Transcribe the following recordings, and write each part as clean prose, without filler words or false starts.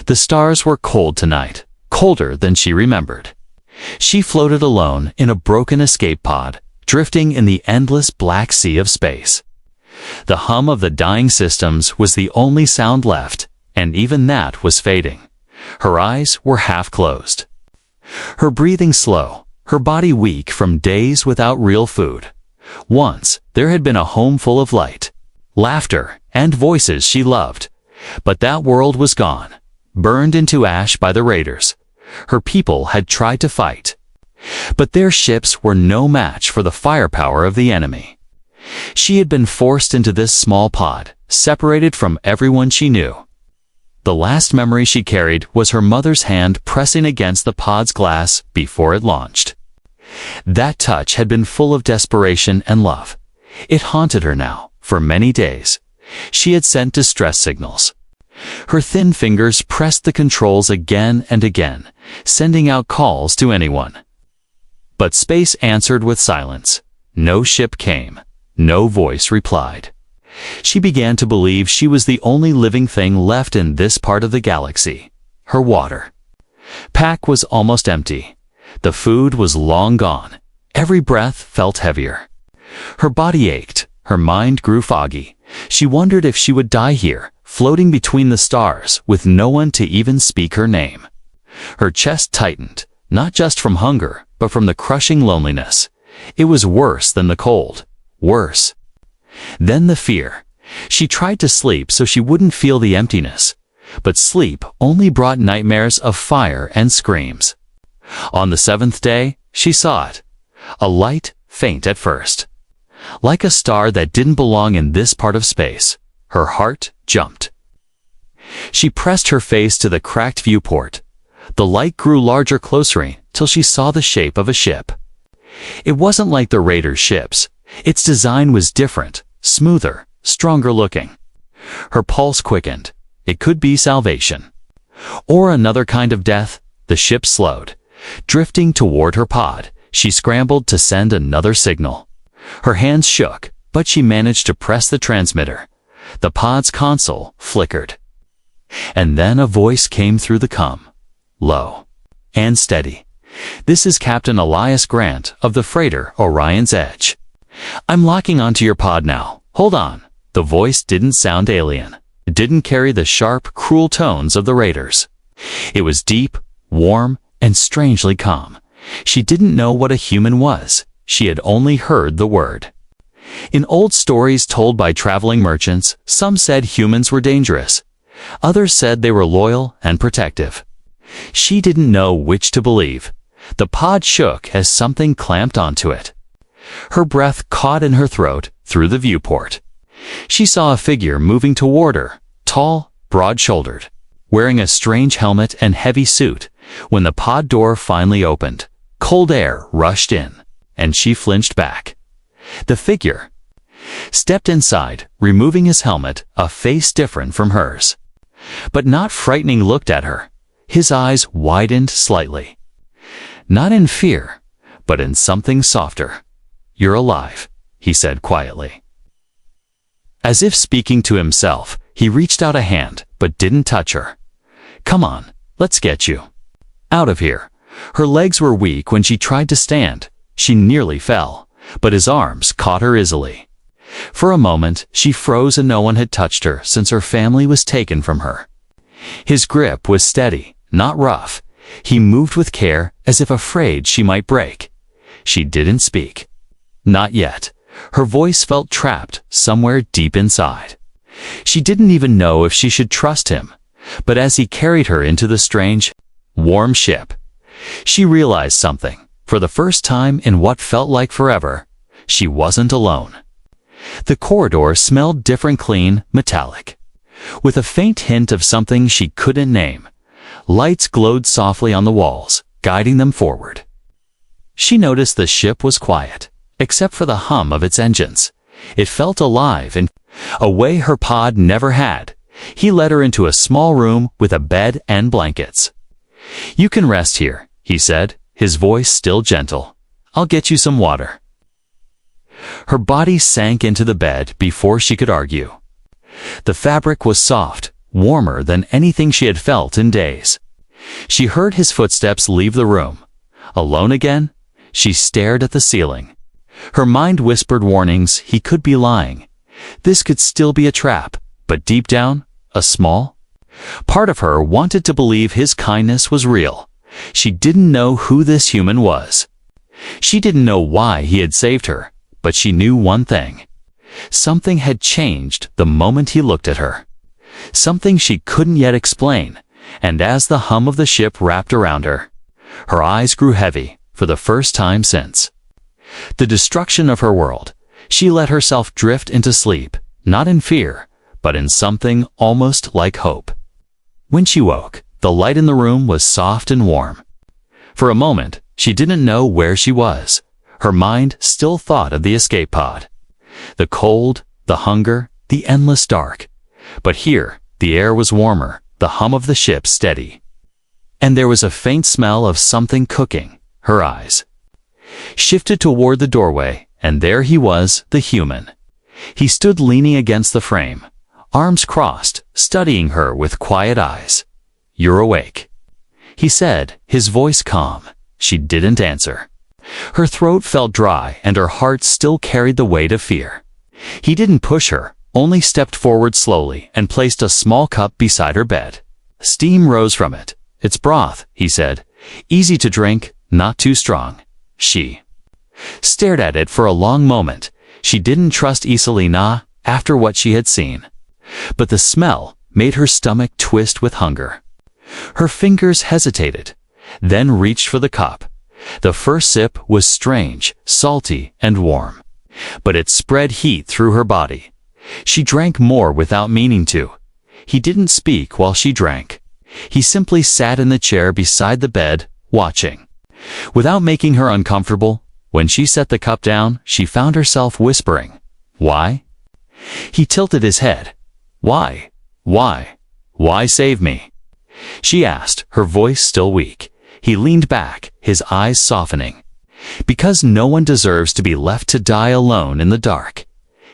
The stars were cold tonight, colder than she remembered. She floated alone in a broken escape pod, drifting in the endless black sea of space. The hum of the dying systems was the only sound left, and even that was fading. Her eyes were half closed. Her breathing slow, her body weak from days without real food. Once, there had been a home full of light, laughter, and voices she loved. But that world was gone, burned into ash by the raiders. Her people had tried to fight, but their ships were no match for the firepower of the enemy. She had been forced into this small pod, separated from everyone she knew. The last memory she carried was her mother's hand pressing against the pod's glass before it launched. That touch had been full of desperation and love. It haunted her now, for many days. She had sent distress signals. Her thin fingers pressed the controls again and again, sending out calls to anyone. But space answered with silence. No ship came. No voice replied. She began to believe she was the only living thing left in this part of the galaxy. Her water pack was almost empty. The food was long gone. Every breath felt heavier. Her body ached. Her mind grew foggy. She wondered if she would die here, floating between the stars, with no one to even speak her name. Her chest tightened, not just from hunger, but from the crushing loneliness. It was worse than the cold. Worse. Then the fear. She tried to sleep so she wouldn't feel the emptiness, but sleep only brought nightmares of fire and screams. On the seventh day, she saw it. A light, faint at first. Like a star that didn't belong in this part of space. Her heart jumped. She pressed her face to the cracked viewport. The light grew larger closer till she saw the shape of a ship. It wasn't like the raiders' ships. Its design was different, smoother, stronger looking. Her pulse quickened. It could be salvation. Or another kind of death. The ship slowed. Drifting toward her pod, she scrambled to send another signal. Her hands shook, but she managed to press the transmitter. The pod's console flickered. And then a voice came through the comm. Low and steady. "This is Captain Elias Grant of the freighter Orion's Edge. I'm locking onto your pod now. Hold on." The voice didn't sound alien. It didn't carry the sharp, cruel tones of the raiders. It was deep, warm, and strangely calm. She didn't know what a human was. She had only heard the word. In old stories told by traveling merchants, some said humans were dangerous. Others said they were loyal and protective. She didn't know which to believe. The pod shook as something clamped onto it. Her breath caught in her throat through the viewport. She saw a figure moving toward her, tall, broad-shouldered, wearing a strange helmet and heavy suit. When the pod door finally opened, cold air rushed in, and she flinched back. The figure stepped inside, removing his helmet, a face different from hers. But not frightening looked at her. His eyes widened slightly. Not in fear, but in something softer. "You're alive," he said quietly. As if speaking to himself, he reached out a hand, but didn't touch her. "Come on, let's get you out of here." Her legs were weak when she tried to stand. She nearly fell, but his arms caught her easily. For a moment, she froze and no one had touched her since her family was taken from her. His grip was steady, not rough. He moved with care, as if afraid she might break. She didn't speak. Not yet. Her voice felt trapped somewhere deep inside. She didn't even know if she should trust him. But as he carried her into the strange, warm ship, she realized something. For the first time in what felt like forever, she wasn't alone. The corridor smelled different, clean, metallic, with a faint hint of something she couldn't name. Lights glowed softly on the walls, guiding them forward. She noticed the ship was quiet, except for the hum of its engines. It felt alive in a way her pod never had. He led her into a small room with a bed and blankets. "You can rest here," he said, his voice still gentle. "I'll get you some water." Her body sank into the bed before she could argue. The fabric was soft, warmer than anything she had felt in days. She heard his footsteps leave the room. Alone again, she stared at the ceiling. Her mind whispered warnings he could be lying. This could still be a trap, but deep down, a small part of her wanted to believe his kindness was real. She didn't know who this human was. She didn't know why he had saved her, but she knew one thing. Something had changed the moment he looked at her. Something she couldn't yet explain, and as the hum of the ship wrapped around her, her eyes grew heavy for the first time since the destruction of her world. She let herself drift into sleep, not in fear, but in something almost like hope. When she woke, the light in the room was soft and warm. For a moment, she didn't know where she was. Her mind still thought of the escape pod. The cold, the hunger, the endless dark. But here, the air was warmer, the hum of the ship steady. And there was a faint smell of something cooking. Her eyes shifted toward the doorway, and there he was, the human. He stood leaning against the frame, arms crossed, studying her with quiet eyes. "You're awake," he said, his voice calm. She didn't answer. Her throat felt dry, and her heart still carried the weight of fear. He didn't push her, only stepped forward slowly and placed a small cup beside her bed. Steam rose from it. "It's broth," he said. "Easy to drink, not too strong." She stared at it for a long moment. She didn't trust Iselina after what she had seen. But the smell made her stomach twist with hunger. Her fingers hesitated, then reached for the cup. The first sip was strange, salty, and warm. But it spread heat through her body. She drank more without meaning to. He didn't speak while she drank. He simply sat in the chair beside the bed, watching. Without making her uncomfortable, when she set the cup down, she found herself whispering, "Why?" He tilted his head. "Why? Why? Why save me?" She asked, her voice still weak. He leaned back, his eyes softening. "Because no one deserves to be left to die alone in the dark,"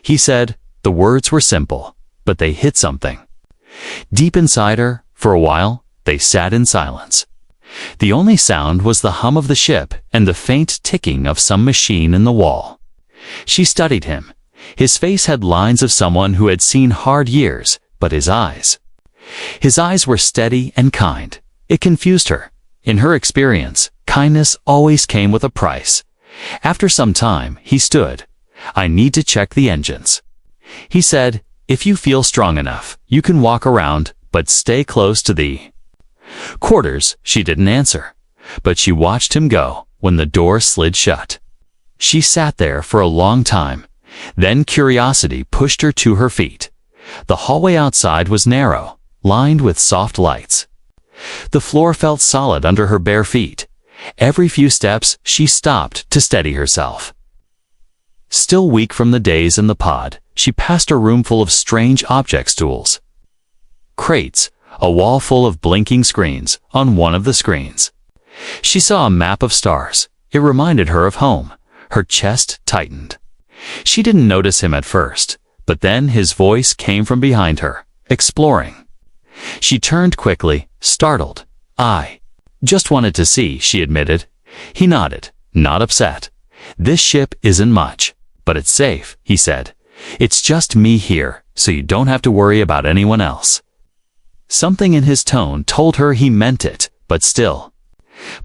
he said. The words were simple, but they hit something deep inside her. For a while, they sat in silence. The only sound was the hum of the ship and the faint ticking of some machine in the wall. She studied him. His face had lines of someone who had seen hard years, but his eyes were steady and kind. It confused her. In her experience, kindness always came with a price. After some time, he stood. "I need to check the engines," he said. "If you feel strong enough, you can walk around, but stay close to the quarters." She didn't answer, but she watched him go when the door slid shut. She sat there for a long time. Then curiosity pushed her to her feet. The hallway outside was narrow, lined with soft lights. The floor felt solid under her bare feet. Every few steps, she stopped to steady herself. Still weak from the days in the pod, she passed a room full of strange object stools. Crates, a wall full of blinking screens. On one of the screens, she saw a map of stars. It reminded her of home. Her chest tightened. She didn't notice him at first, but then his voice came from behind her, exploring. She turned quickly, startled. "I just wanted to see," she admitted. He nodded, not upset. "This ship isn't much, but it's safe," he said. "It's just me here, so you don't have to worry about anyone else." Something in his tone told her he meant it, but still.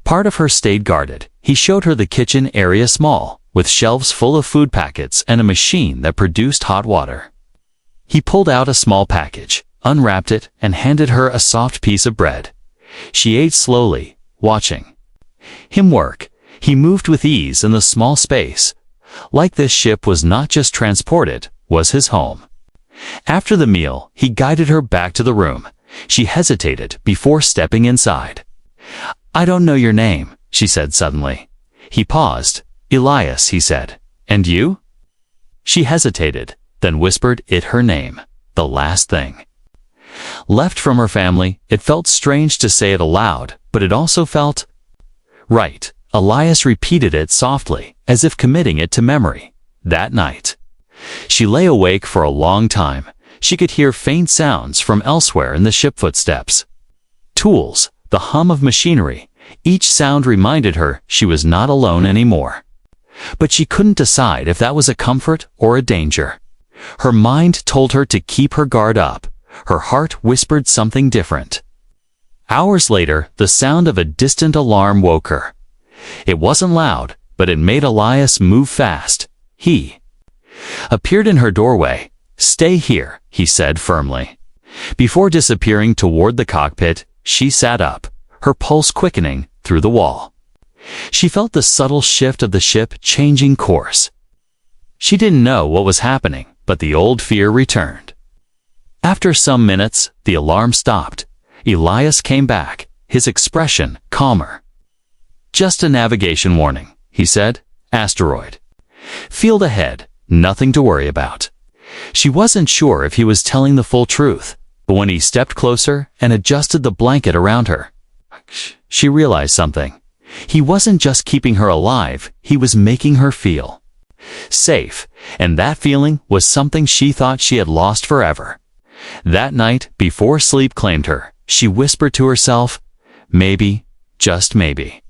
Part of her stayed guarded. He showed her the kitchen area, small, with shelves full of food packets and a machine that produced hot water. He pulled out a small package, unwrapped it, and handed her a soft piece of bread. She ate slowly, watching him work. He moved with ease in the small space. Like this ship was not just transported, was his home. After the meal, he guided her back to the room. She hesitated before stepping inside. "I don't know your name," she said suddenly. He paused. "Elias," he said. "And you?" She hesitated, then whispered her name, the last thing left from her family. It felt strange to say it aloud, but it also felt right. Elias repeated it softly, as if committing it to memory. That night, she lay awake for a long time. She could hear faint sounds from elsewhere in the ship footsteps. Tools, the hum of machinery, each sound reminded her she was not alone anymore. But she couldn't decide if that was a comfort or a danger. Her mind told her to keep her guard up. Her heart whispered something different. Hours later, the sound of a distant alarm woke her. It wasn't loud, but it made Elias move fast. He appeared in her doorway. "Stay here," he said firmly. Before disappearing toward the cockpit, she sat up, her pulse quickening through the wall. She felt the subtle shift of the ship changing course. She didn't know what was happening, but the old fear returned. After some minutes, the alarm stopped. Elias came back, his expression calmer. "Just a navigation warning," he said. "Asteroid. Field ahead, nothing to worry about." She wasn't sure if he was telling the full truth, but when he stepped closer and adjusted the blanket around her, she realized something. He wasn't just keeping her alive, he was making her feel safe, and that feeling was something she thought she had lost forever. That night, before sleep claimed her, she whispered to herself, maybe, just maybe,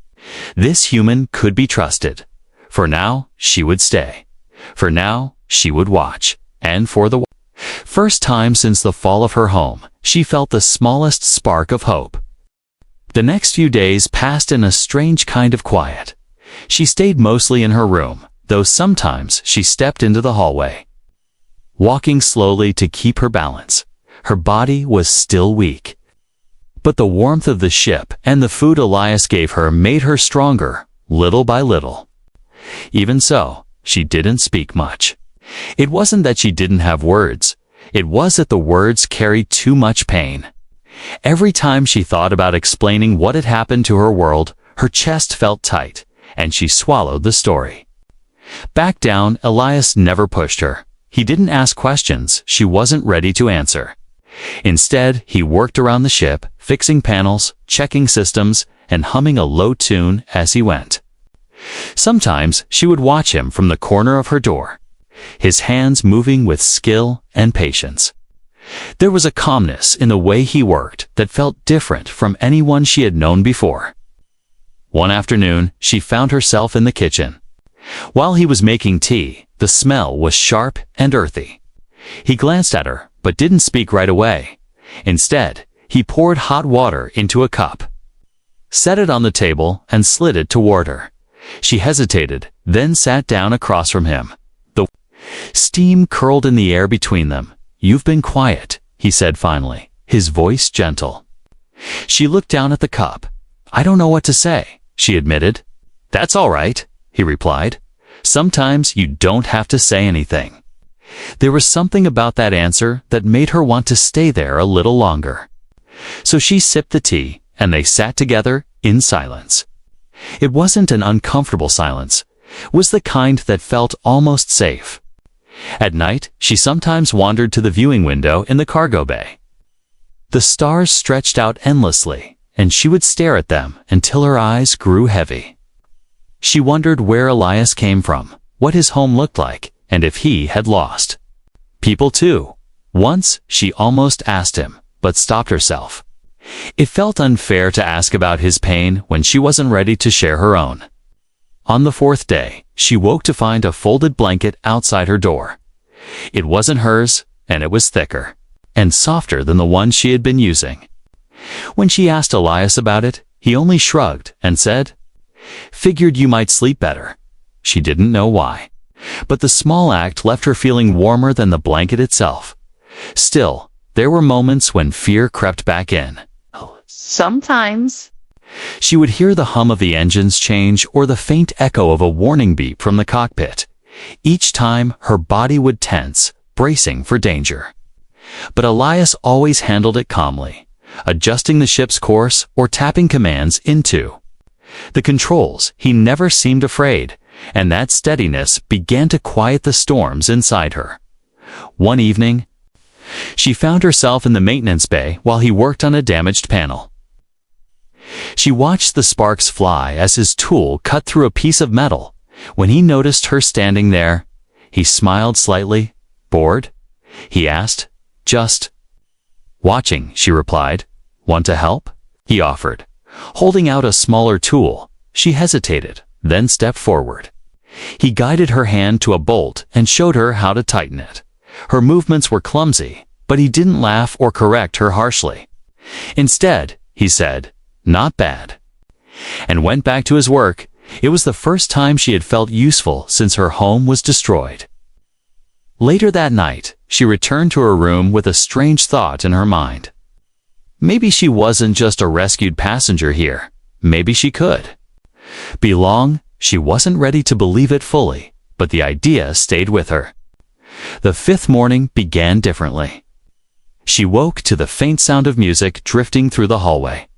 this human could be trusted. For now, she would stay. For now, she would watch. And for the first time since the fall of her home, she felt the smallest spark of hope. The next few days passed in a strange kind of quiet. She stayed mostly in her room, though sometimes she stepped into the hallway, walking slowly to keep her balance. Her body was still weak, but the warmth of the ship and the food Elias gave her made her stronger, little by little. Even so, she didn't speak much. It wasn't that she didn't have words. It was that the words carried too much pain. Every time she thought about explaining what had happened to her world, her chest felt tight, and she swallowed the story. Back down, Elias never pushed her. He didn't ask questions she wasn't ready to answer. Instead, he worked around the ship, fixing panels, checking systems, and humming a low tune as he went. Sometimes she would watch him from the corner of her door, his hands moving with skill and patience. There was a calmness in the way he worked that felt different from anyone she had known before. One afternoon, she found herself in the kitchen. While he was making tea, the smell was sharp and earthy. He glanced at her, but didn't speak right away. Instead, he poured hot water into a cup, set it on the table, and slid it toward her. She hesitated, then sat down across from him. The steam curled in the air between them. "You've been quiet," he said finally, his voice gentle. She looked down at the cup. "I don't know what to say," she admitted. "That's all right," he replied. "Sometimes you don't have to say anything." There was something about that answer that made her want to stay there a little longer. So she sipped the tea, and they sat together in silence. It wasn't an uncomfortable silence. It was the kind that felt almost safe. At night, she sometimes wandered to the viewing window in the cargo bay. The stars stretched out endlessly, and she would stare at them until her eyes grew heavy. She wondered where Elias came from, what his home looked like, and if he had lost people too. Once, she almost asked him, but stopped herself. It felt unfair to ask about his pain when she wasn't ready to share her own. On the fourth day, she woke to find a folded blanket outside her door. It wasn't hers, and it was thicker and softer than the one she had been using. When she asked Elias about it, he only shrugged and said, "Figured you might sleep better." She didn't know why, but the small act left her feeling warmer than the blanket itself. Still, there were moments when fear crept back in. Sometimes she would hear the hum of the engines change or the faint echo of a warning beep from the cockpit. Each time, her body would tense, bracing for danger. But Elias always handled it calmly, adjusting the ship's course or tapping commands into the controls. He never seemed afraid, and that steadiness began to quiet the storms inside her. One evening, she found herself in the maintenance bay while he worked on a damaged panel. She watched the sparks fly as his tool cut through a piece of metal. When he noticed her standing there, he smiled slightly. "Bored?" he asked. "Just watching," she replied. "Want to help?" he offered. Holding out a smaller tool, she hesitated, then stepped forward. He guided her hand to a bolt and showed her how to tighten it. Her movements were clumsy, but he didn't laugh or correct her harshly. Instead, he said, "Not bad," and went back to his work. It was the first time she had felt useful since her home was destroyed. Later that night, she returned to her room with a strange thought in her mind. Maybe she wasn't just a rescued passenger here. Maybe she could belong. She wasn't ready to believe it fully, but the idea stayed with her. The fifth morning began differently. She woke to the faint sound of music drifting through the hallway.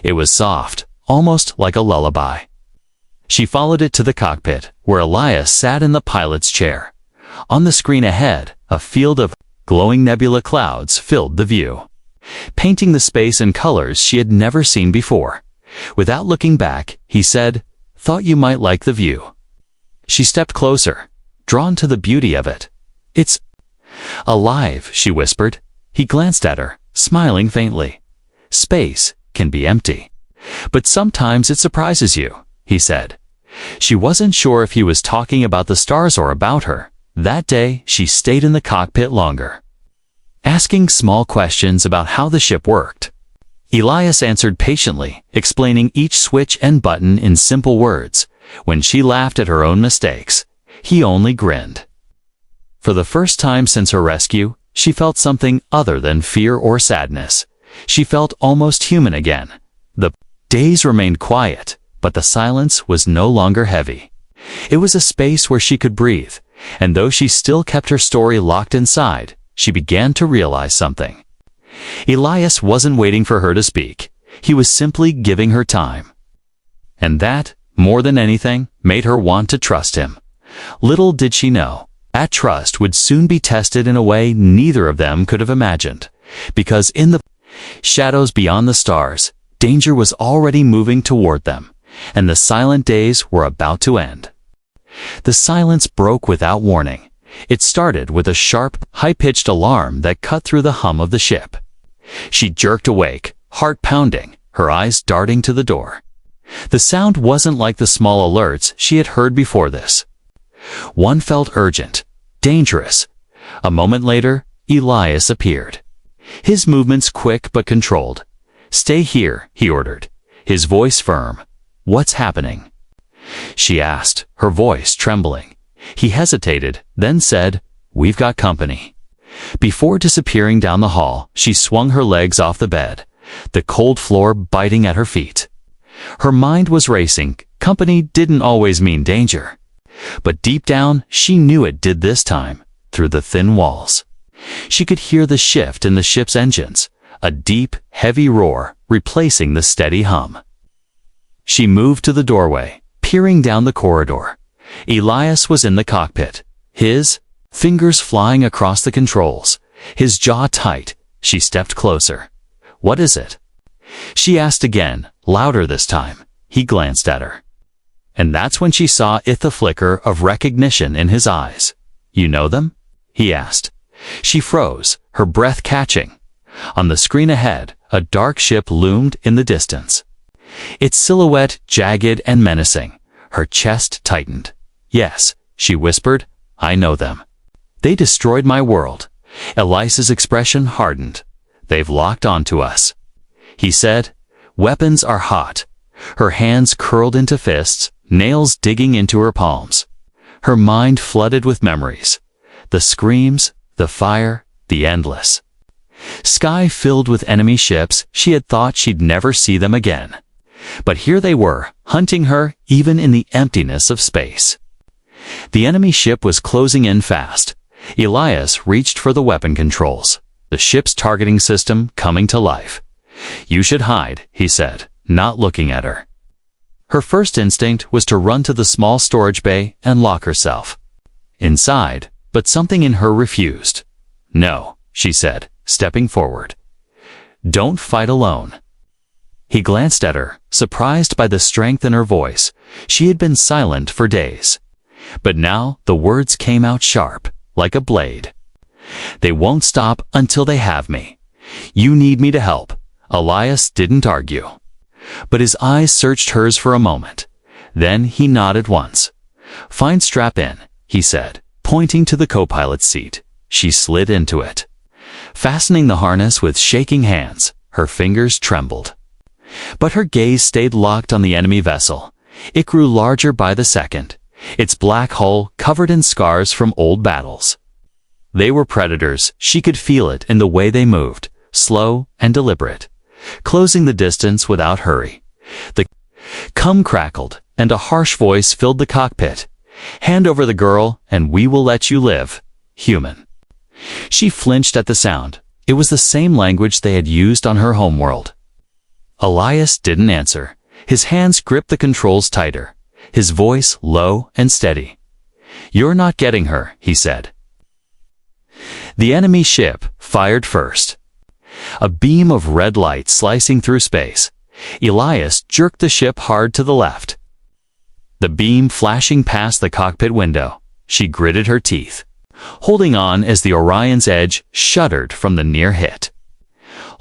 It was soft, almost like a lullaby. She followed it to the cockpit, where Elias sat in the pilot's chair. On the screen ahead, a field of glowing nebula clouds filled the view, painting the space in colors she had never seen before. Without looking back, he said, "Thought you might like the view." She stepped closer, drawn to the beauty of it. "It's alive," she whispered. He glanced at her, smiling faintly. "Space can be empty, but sometimes it surprises you," he said. She wasn't sure if he was talking about the stars or about her. That day, she stayed in the cockpit longer, asking small questions about how the ship worked. Elias answered patiently, explaining each switch and button in simple words. When she laughed at her own mistakes, he only grinned. For the first time since her rescue, she felt something other than fear or sadness. She felt almost human again. The days remained quiet, but the silence was no longer heavy. It was a space where she could breathe, and though she still kept her story locked inside, she began to realize something. Elias wasn't waiting for her to speak. He was simply giving her time. And that, more than anything, made her want to trust him. Little did she know, that trust would soon be tested in a way neither of them could have imagined. Because in the shadows beyond the stars, danger was already moving toward them, and the silent days were about to end. The silence broke without warning. It started with a sharp, high-pitched alarm that cut through the hum of the ship. She jerked awake, heart pounding, her eyes darting to the door. The sound wasn't like the small alerts she had heard before this. One felt urgent, dangerous. A moment later, Elias appeared. His movements quick but controlled. "Stay here," he ordered, his voice firm. "What's happening?" she asked, her voice trembling. He hesitated, then said, "We've got company." Before disappearing down the hall, she swung her legs off the bed, the cold floor biting at her feet. Her mind was racing. Company didn't always mean danger. But deep down, she knew it did this time, through the thin walls. She could hear the shift in the ship's engines, a deep, heavy roar replacing the steady hum. She moved to the doorway, peering down the corridor. Elias was in the cockpit, his fingers flying across the controls, his jaw tight. She stepped closer. "What is it?" she asked again, louder this time. He glanced at her. And that's when she saw the flicker of recognition in his eyes. "You know them?" he asked. She froze, her breath catching. On the screen ahead, a dark ship loomed in the distance. Its silhouette jagged and menacing. Her chest tightened. "Yes," she whispered, "I know them. They destroyed my world." Elias's expression hardened. "They've locked onto us," he said. "Weapons are hot." Her hands curled into fists, nails digging into her palms. Her mind flooded with memories. The screams, the fire, the endless sky filled with enemy ships. She had thought she'd never see them again. But here they were, hunting her even in the emptiness of space. The enemy ship was closing in fast. Elias reached for the weapon controls, the ship's targeting system coming to life. "You should hide," he said, not looking at her. Her first instinct was to run to the small storage bay and lock herself inside, but something in her refused. "No," she said, stepping forward. "Don't fight alone." He glanced at her, surprised by the strength in her voice. She had been silent for days. But now the words came out sharp, like a blade. They won't stop until they have me. You need me to help. Elias didn't argue. But his eyes searched hers for a moment. Then he nodded once. Fine, strap in, he said, pointing to the co-pilot's seat. She slid into it. Fastening the harness with shaking hands, her fingers trembled. But her gaze stayed locked on the enemy vessel. It grew larger by the second, its black hull covered in scars from old battles. They were predators. She could feel it in the way they moved, slow and deliberate, closing the distance without hurry. The cum crackled, and a harsh voice filled the cockpit. Hand over the girl, and we will let you live, human. She flinched at the sound. It was the same language they had used on her homeworld. Elias didn't answer. His hands gripped the controls tighter, his voice low and steady. You're not getting her, he said. The enemy ship fired first. A beam of red light slicing through space. Elias jerked the ship hard to the left. The beam flashing past the cockpit window. She gritted her teeth, holding on as the Orion's edge shuddered from the near hit.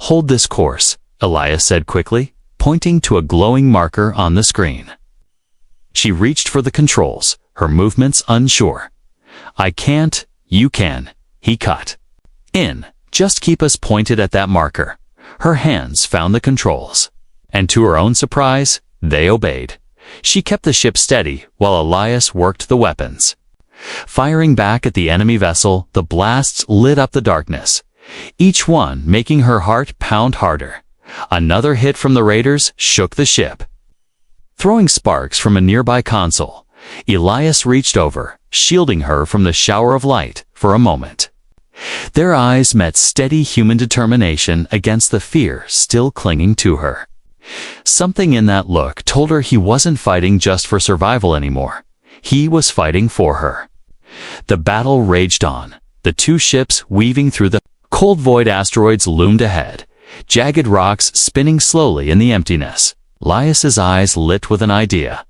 Hold this course, Elias said quickly, pointing to a glowing marker on the screen. She reached for the controls, her movements unsure. I can't, you can, he cut in. Just keep us pointed at that marker. Her hands found the controls. And to her own surprise, they obeyed. She kept the ship steady while Elias worked the weapons. Firing back at the enemy vessel, the blasts lit up the darkness, each one making her heart pound harder. Another hit from the raiders shook the ship. Throwing sparks from a nearby console, Elias reached over, shielding her from the shower of light for a moment. Their eyes met steady human determination against the fear still clinging to her. Something in that look told her he wasn't fighting just for survival anymore. He was fighting for her. The battle raged on, the two ships weaving through the cold void. Asteroids loomed ahead, jagged rocks spinning slowly in the emptiness. Elias's eyes lit with an idea.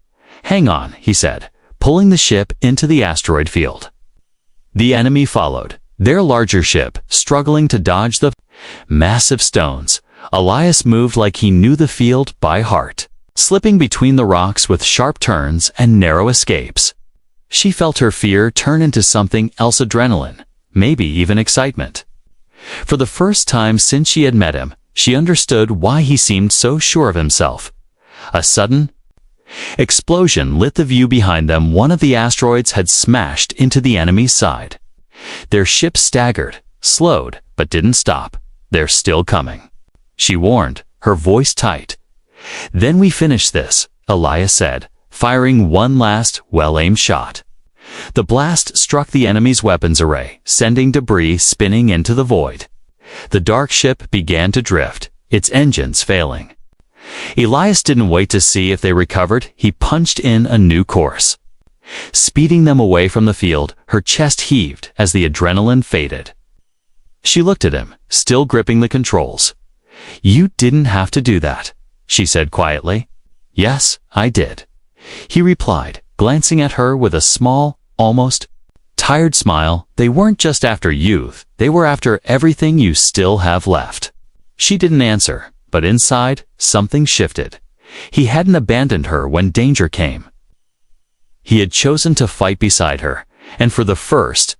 Hang on, he said, pulling the ship into the asteroid field. The enemy followed, their larger ship struggling to dodge the massive stones. Elias moved like he knew the field by heart, slipping between the rocks with sharp turns and narrow escapes. She felt her fear turn into something else, adrenaline, maybe even excitement. For the first time since she had met him, she understood why he seemed so sure of himself. A sudden explosion lit the view behind them. One of the asteroids had smashed into the enemy's side. Their ship staggered, slowed, but didn't stop. They're still coming, she warned, her voice tight. Then we finish this, Elias said, firing one last, well-aimed shot. The blast struck the enemy's weapons array, sending debris spinning into the void. The dark ship began to drift, its engines failing. Elias didn't wait to see if they recovered. He punched in a new course. Speeding them away from the field, her chest heaved as the adrenaline faded. She looked at him, still gripping the controls. You didn't have to do that, she said quietly. Yes, I did, he replied, glancing at her with a small, almost tired smile. They weren't just after youth, they were after everything you still have left. She didn't answer, but inside, something shifted. He hadn't abandoned her when danger came. He had chosen to fight beside her, and for the first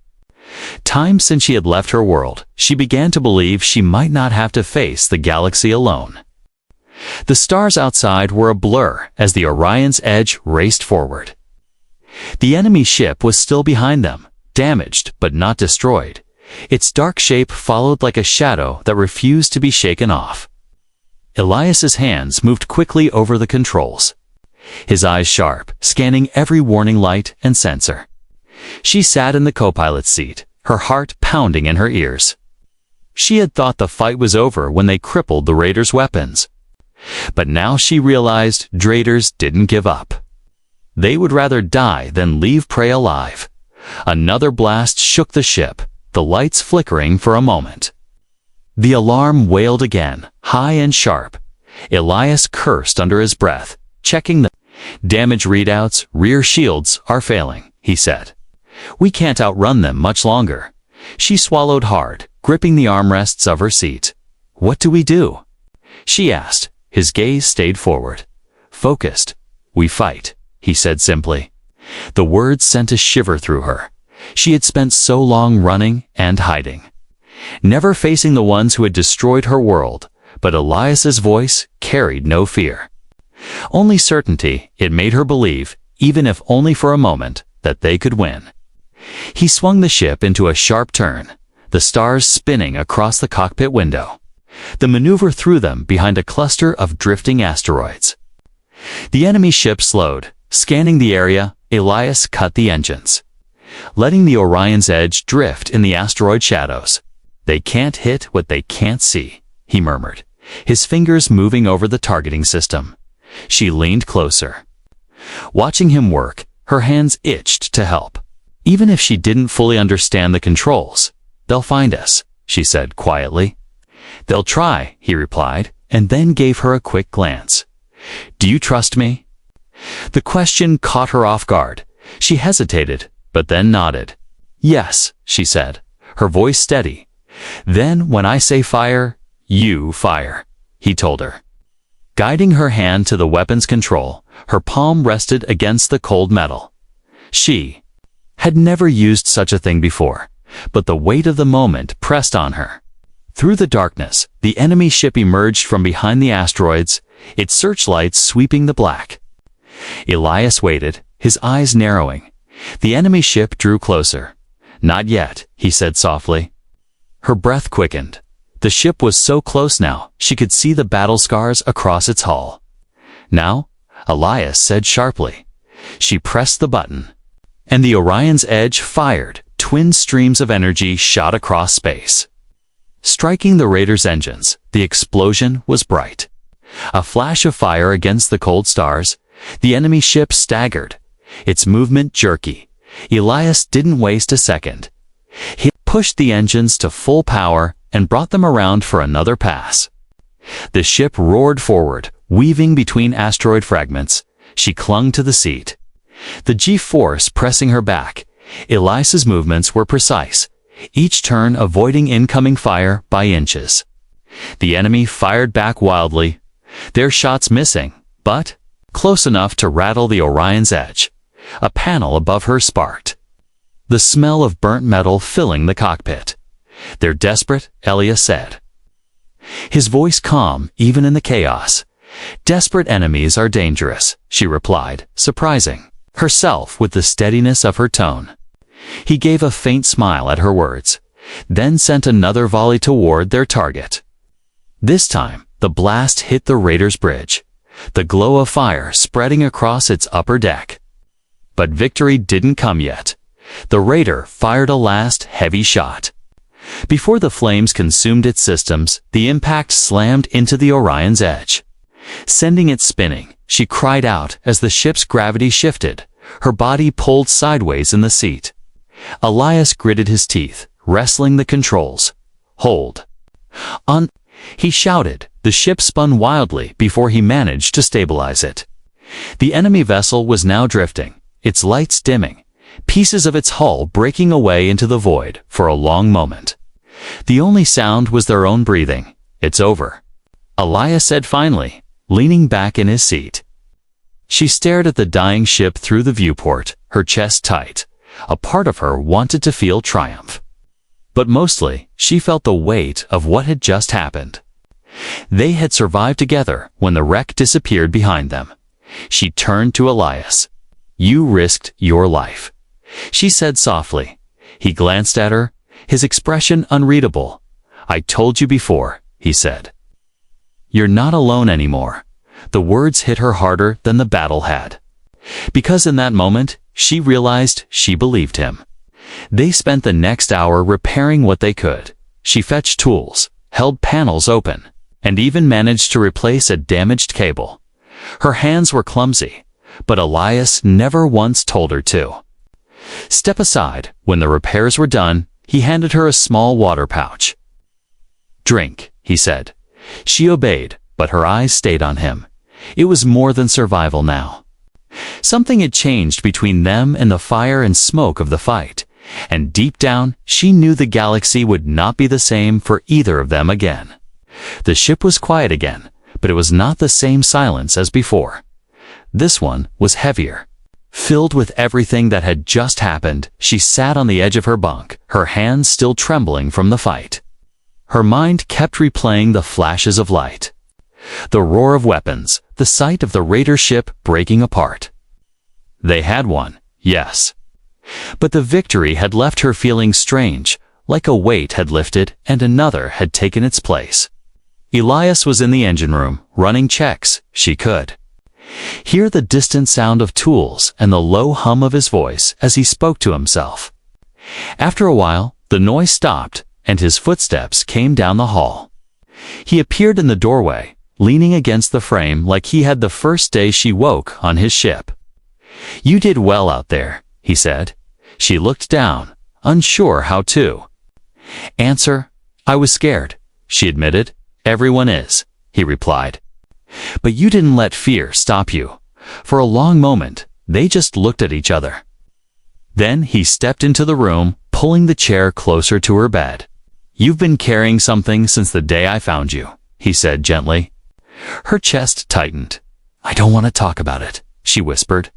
time since she had left her world, she began to believe she might not have to face the galaxy alone. The stars outside were a blur as the Orion's edge raced forward. The enemy ship was still behind them, damaged but not destroyed. Its dark shape followed like a shadow that refused to be shaken off. Elias's hands moved quickly over the controls, his eyes sharp, scanning every warning light and sensor. She sat in the co-pilot's seat, her heart pounding in her ears. She had thought the fight was over when they crippled the raiders' weapons. But now she realized raiders didn't give up. They would rather die than leave prey alive. Another blast shook the ship, the lights flickering for a moment. The alarm wailed again, high and sharp. Elias cursed under his breath, checking the damage readouts. Rear shields are failing, he said. We can't outrun them much longer. She swallowed hard, gripping the armrests of her seat. "What do we do?" she asked. His gaze stayed forward. Focused. "We fight," he said simply. The words sent a shiver through her. She had spent so long running and hiding, never facing the ones who had destroyed her world, but Elias's voice carried no fear. Only certainty. It made her believe, even if only for a moment, that they could win. He swung the ship into a sharp turn, the stars spinning across the cockpit window. The maneuver threw them behind a cluster of drifting asteroids. The enemy ship slowed. Scanning the area, Elias cut the engines, letting the Orion's edge drift in the asteroid shadows. "They can't hit what they can't see," he murmured, his fingers moving over the targeting system. She leaned closer. Watching him work, her hands itched to help. "Even if she didn't fully understand the controls, they'll find us," she said quietly. "They'll try," he replied, and then gave her a quick glance. "Do you trust me?" The question caught her off guard. She hesitated, but then nodded. "Yes," she said, her voice steady. "Then when I say fire, you fire," he told her. Guiding her hand to the weapon's control, her palm rested against the cold metal. She had never used such a thing before, but the weight of the moment pressed on her. Through the darkness, the enemy ship emerged from behind the asteroids, its searchlights sweeping the black. Elias waited, his eyes narrowing. The enemy ship drew closer. "Not yet," he said softly. Her breath quickened. The ship was so close now, she could see the battle scars across its hull. "Now?" Elias said sharply. She pressed the button, and the Orion's edge fired. Twin streams of energy shot across space, striking the Raider's engines. The explosion was bright. A flash of fire against the cold stars. The enemy ship staggered, its movement jerky. Elias didn't waste a second. He pushed the engines to full power and brought them around for another pass. The ship roared forward, weaving between asteroid fragments. She clung to the seat, the G-force pressing her back. Elias's movements were precise, each turn avoiding incoming fire by inches. The enemy fired back wildly, their shots missing, but close enough to rattle the Orion's edge. A panel above her sparked, the smell of burnt metal filling the cockpit. "They're desperate," Elias said, his voice calm even in the chaos. "Desperate enemies are dangerous," she replied, surprising herself with the steadiness of her tone. He gave a faint smile at her words, then sent another volley toward their target. This time, the blast hit the Raider's bridge, the glow of fire spreading across its upper deck. But victory didn't come yet. The Raider fired a last heavy shot. Before the flames consumed its systems, the impact slammed into the Orion's edge, sending it spinning. She cried out as the ship's gravity shifted, her body pulled sideways in the seat. Elias gritted his teeth, wrestling the controls. "Hold on," he shouted. The ship spun wildly before he managed to stabilize it. The enemy vessel was now drifting, its lights dimming, pieces of its hull breaking away into the void. For a long moment, the only sound was their own breathing. "It's over," Elias said finally, leaning back in his seat. She stared at the dying ship through the viewport, her chest tight. A part of her wanted to feel triumph, but mostly she felt the weight of what had just happened. They had survived together when the wreck disappeared behind them. She turned to Elias. "You risked your life," she said softly. He glanced at her, his expression unreadable. "I told you before," he said. "You're not alone anymore." The words hit her harder than the battle had, because in that moment, she realized she believed him. They spent the next hour repairing what they could. She fetched tools, held panels open, and even managed to replace a damaged cable. Her hands were clumsy, but Elias never once told her to. "Step aside." When the repairs were done, he handed her a small water pouch. "Drink," he said. She obeyed, but her eyes stayed on him. It was more than survival now. Something had changed between them and the fire and smoke of the fight. And deep down, she knew the galaxy would not be the same for either of them again. The ship was quiet again, but it was not the same silence as before. This one was heavier. Filled with everything that had just happened, she sat on the edge of her bunk, her hands still trembling from the fight. Her mind kept replaying the flashes of light. The roar of weapons, the sight of the raider ship breaking apart. They had won, yes. But the victory had left her feeling strange, like a weight had lifted and another had taken its place. Elias was in the engine room, running checks. She could hear the distant sound of tools and the low hum of his voice as he spoke to himself. After a while, the noise stopped, and his footsteps came down the hall. He appeared in the doorway, leaning against the frame like he had the first day she woke on his ship. "You did well out there," he said. She looked down, unsure how to answer. "I was scared," she admitted. "Everyone is," he replied. "But you didn't let fear stop you." For a long moment, they just looked at each other. Then he stepped into the room, pulling the chair closer to her bed. "You've been carrying something since the day I found you," he said gently. Her chest tightened. "I don't want to talk about it," she whispered.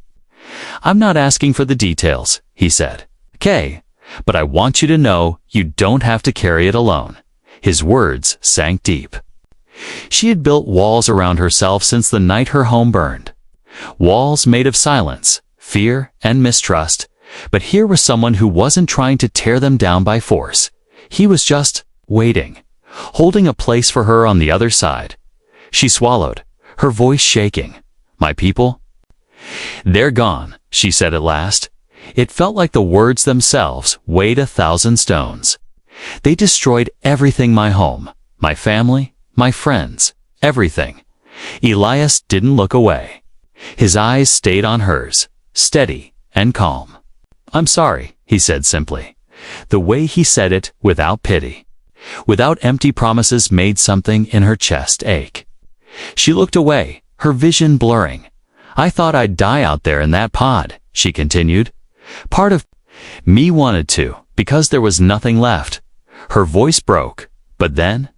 "I'm not asking for the details," he said. "Okay, but I want you to know you don't have to carry it alone." His words sank deep. She had built walls around herself since the night her home burned. Walls made of silence, fear, and mistrust. But here was someone who wasn't trying to tear them down by force. He was just waiting, holding a place for her on the other side. She swallowed, her voice shaking. "My people?" "They're gone," she said at last. It felt like the words themselves weighed 1,000 stones. "They destroyed everything, my home, my family, my friends, everything." Elias didn't look away. His eyes stayed on hers, steady and calm. "I'm sorry," he said simply. The way he said it, without pity, without empty promises, made something in her chest ache. She looked away, her vision blurring. "I thought I'd die out there in that pod," she continued. "Part of me wanted to, because there was nothing left." Her voice broke. "But then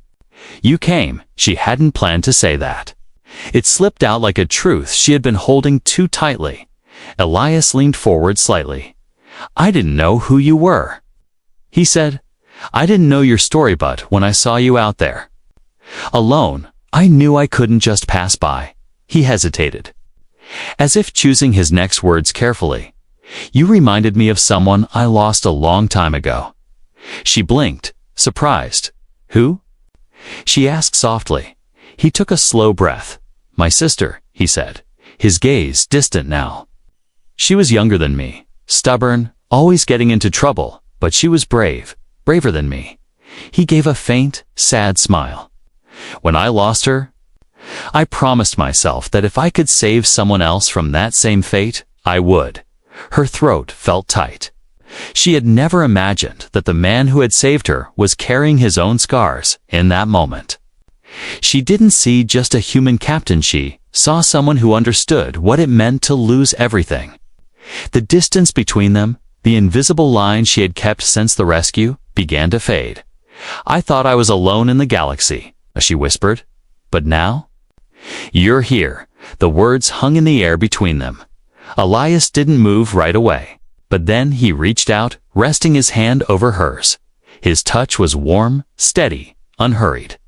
you came." She hadn't planned to say that. It slipped out like a truth she had been holding too tightly. Elias leaned forward slightly. "I didn't know who you were," he said. "I didn't know your story, but when I saw you out there alone, I knew I couldn't just pass by." He hesitated, as if choosing his next words carefully. "You reminded me of someone I lost a long time ago." She blinked, surprised. "Who?" she asked softly. He took a slow breath. "My sister," he said, his gaze distant now. "She was younger than me, stubborn, always getting into trouble, but she was brave, braver than me." He gave a faint, sad smile. "When I lost her, I promised myself that if I could save someone else from that same fate, I would." Her throat felt tight. She had never imagined that the man who had saved her was carrying his own scars in that moment. She didn't see just a human captain, she saw someone who understood what it meant to lose everything. The distance between them, the invisible line she had kept since the rescue, began to fade. "I thought I was alone in the galaxy," she whispered. "But now?" "You're here." The words hung in the air between them. Elias didn't move right away. But then he reached out, resting his hand over hers. His touch was warm, steady, unhurried.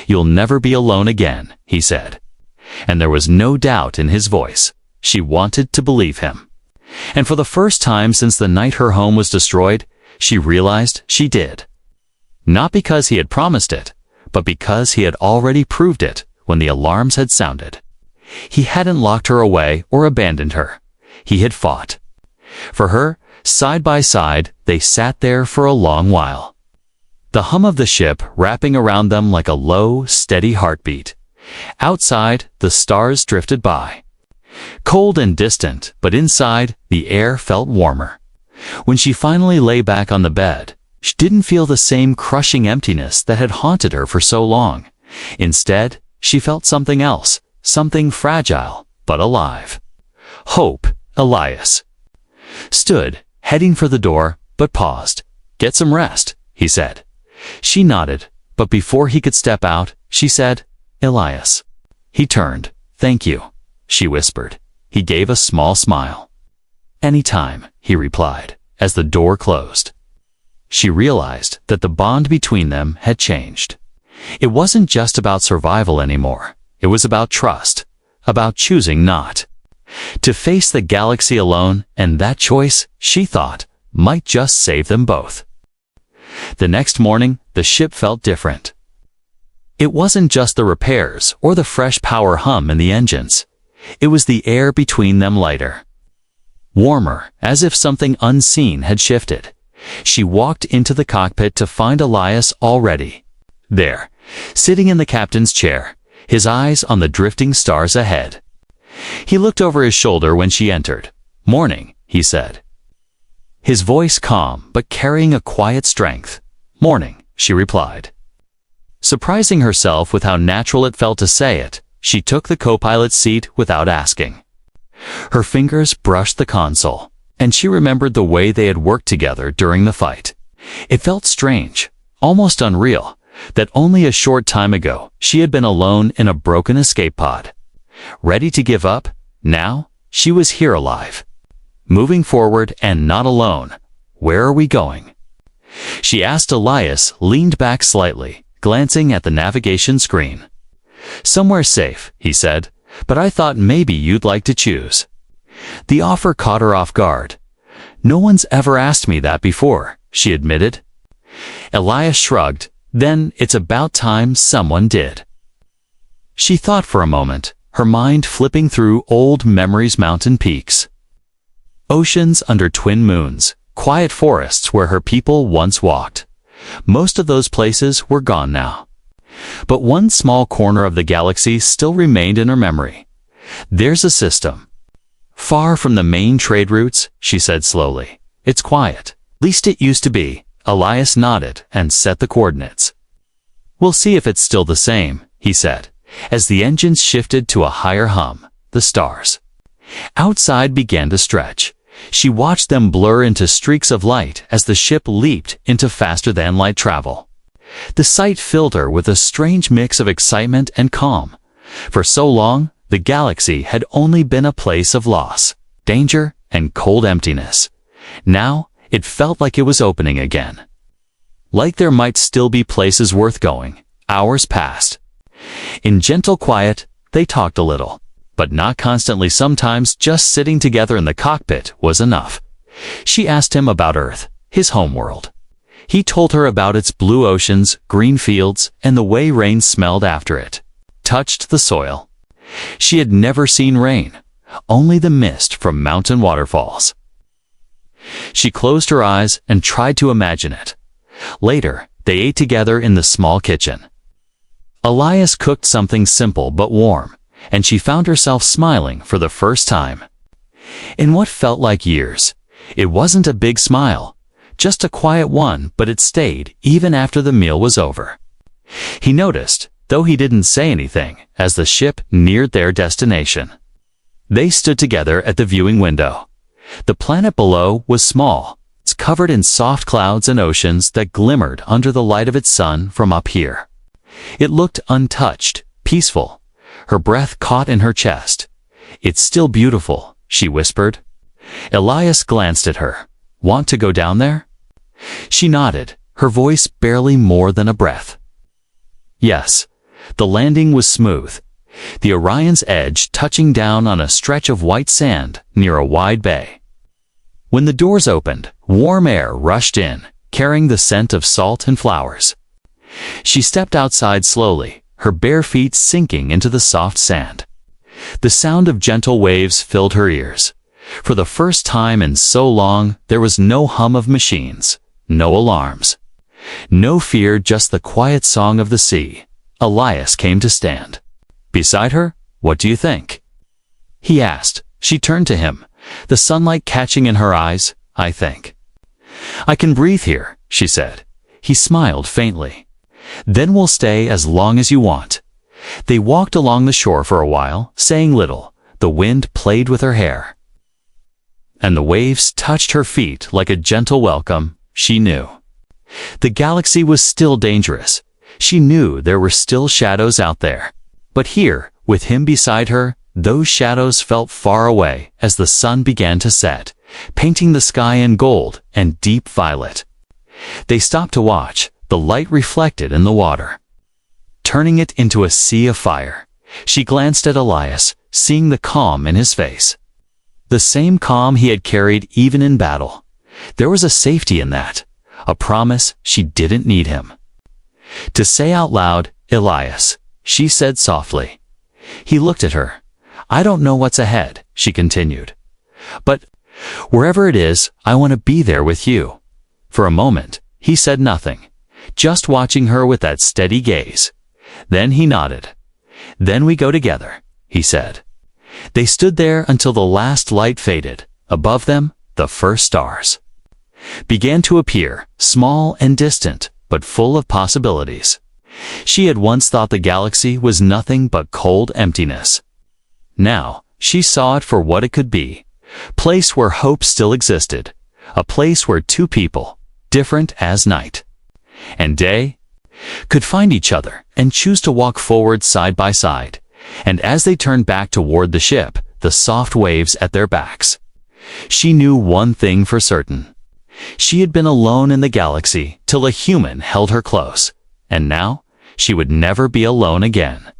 "You'll never be alone again," he said. And there was no doubt in his voice. She wanted to believe him. And for the first time since the night her home was destroyed, she realized she did. Not because he had promised it, but because he had already proved it when the alarms had sounded. He hadn't locked her away or abandoned her. He had fought for her. Side by side, they sat there for a long while. The hum of the ship wrapping around them like a low, steady heartbeat. Outside, the stars drifted by. Cold and distant, but inside, the air felt warmer. When she finally lay back on the bed, she didn't feel the same crushing emptiness that had haunted her for so long. Instead, she felt something else, something fragile, but alive. Hope. Elias stood, heading for the door, but paused. "Get some rest," he said. She nodded, but before he could step out, she said, "Elias." He turned. "Thank you," she whispered. He gave a small smile. "Anytime," he replied, as the door closed. She realized that the bond between them had changed. It wasn't just about survival anymore. It was about trust, about choosing not to face the galaxy alone, and that choice, she thought, might just save them both. The next morning, the ship felt different. It wasn't just the repairs or the fresh power hum in the engines. It was the air between them lighter, warmer, as if something unseen had shifted. She walked into the cockpit to find Elias already there, sitting in the captain's chair, his eyes on the drifting stars ahead. He looked over his shoulder when she entered. "Morning," he said, his voice calm but carrying a quiet strength. "Morning," she replied. Surprising herself with how natural it felt to say it, she took the co-pilot's seat without asking. Her fingers brushed the console, and she remembered the way they had worked together during the fight. It felt strange, almost unreal, that only a short time ago she had been alone in a broken escape pod. Ready to give up? Now, she was here alive, moving forward and not alone. "Where are we going?" she asked. Elias leaned back slightly, glancing at the navigation screen. "Somewhere safe," he said, "but I thought maybe you'd like to choose." The offer caught her off guard. "No one's ever asked me that before," she admitted. Elias shrugged. "Then it's about time someone did." She thought for a moment, her mind flipping through old memories, mountain peaks, oceans under twin moons, quiet forests where her people once walked. Most of those places were gone now. But one small corner of the galaxy still remained in her memory. "There's a system far from the main trade routes," she said slowly. "It's quiet. Least it used to be." Elias nodded and set the coordinates. "We'll see if it's still the same," he said, as the engines shifted to a higher hum. The stars outside began to stretch. She watched them blur into streaks of light as the ship leaped into faster-than-light travel. The sight filled her with a strange mix of excitement and calm. For so long, the galaxy had only been a place of loss, danger, and cold emptiness. Now, it felt like it was opening again. Like there might still be places worth going. Hours passed. In gentle quiet, they talked a little, but not constantly. Sometimes just sitting together in the cockpit was enough. She asked him about Earth, his homeworld. He told her about its blue oceans, green fields, and the way rain smelled after it touched the soil. She had never seen rain, only the mist from mountain waterfalls. She closed her eyes and tried to imagine it. Later, they ate together in the small kitchen. Elias cooked something simple but warm, and she found herself smiling for the first time in what felt like years. It wasn't a big smile, just a quiet one, but it stayed even after the meal was over. He noticed, though he didn't say anything, as the ship neared their destination. They stood together at the viewing window. The planet below was small. It's covered in soft clouds and oceans that glimmered under the light of its sun from up here. It looked untouched, peaceful. Her breath caught in her chest. "It's still beautiful," she whispered. Elias glanced at her. "Want to go down there?" She nodded, her voice barely more than a breath. Yes. The landing was smooth, the Orion's edge touching down on a stretch of white sand near a wide bay. When the doors opened, warm air rushed in, carrying the scent of salt and flowers. She stepped outside slowly, her bare feet sinking into the soft sand. The sound of gentle waves filled her ears. For the first time in so long, there was no hum of machines, no alarms, no fear, just the quiet song of the sea. Elias came to stand beside her. "What do you think?" he asked. She turned to him, the sunlight catching in her eyes. "I think I can breathe here," she said. He smiled faintly. "Then we'll stay as long as you want." They walked along the shore for a while, saying little. The wind played with her hair. and the waves touched her feet like a gentle welcome. She knew the galaxy was still dangerous. She knew there were still shadows out there. But here, with him beside her, those shadows felt far away as the sun began to set, painting the sky in gold and deep violet. They stopped to watch, the light reflected in the water, turning it into a sea of fire. She glanced at Elias, seeing the calm in his face. The same calm he had carried even in battle. There was a safety in that, a promise she didn't need him to say out loud, "Elias," she said softly. He looked at her. "I don't know what's ahead," she continued. "But wherever it is, I want to be there with you." For a moment, he said nothing, just watching her with that steady gaze. Then he nodded. "Then we go together," he said. They stood there until the last light faded. Above them, the first stars began to appear, small and distant, but full of possibilities. She had once thought the galaxy was nothing but cold emptiness. Now, she saw it for what it could be. Place where hope still existed. A place where two people, different as night and day, could find each other and choose to walk forward side by side. And as they turned back toward the ship, the soft waves at their backs, she knew one thing for certain. She had been alone in the galaxy till a human held her close, and now she would never be alone again.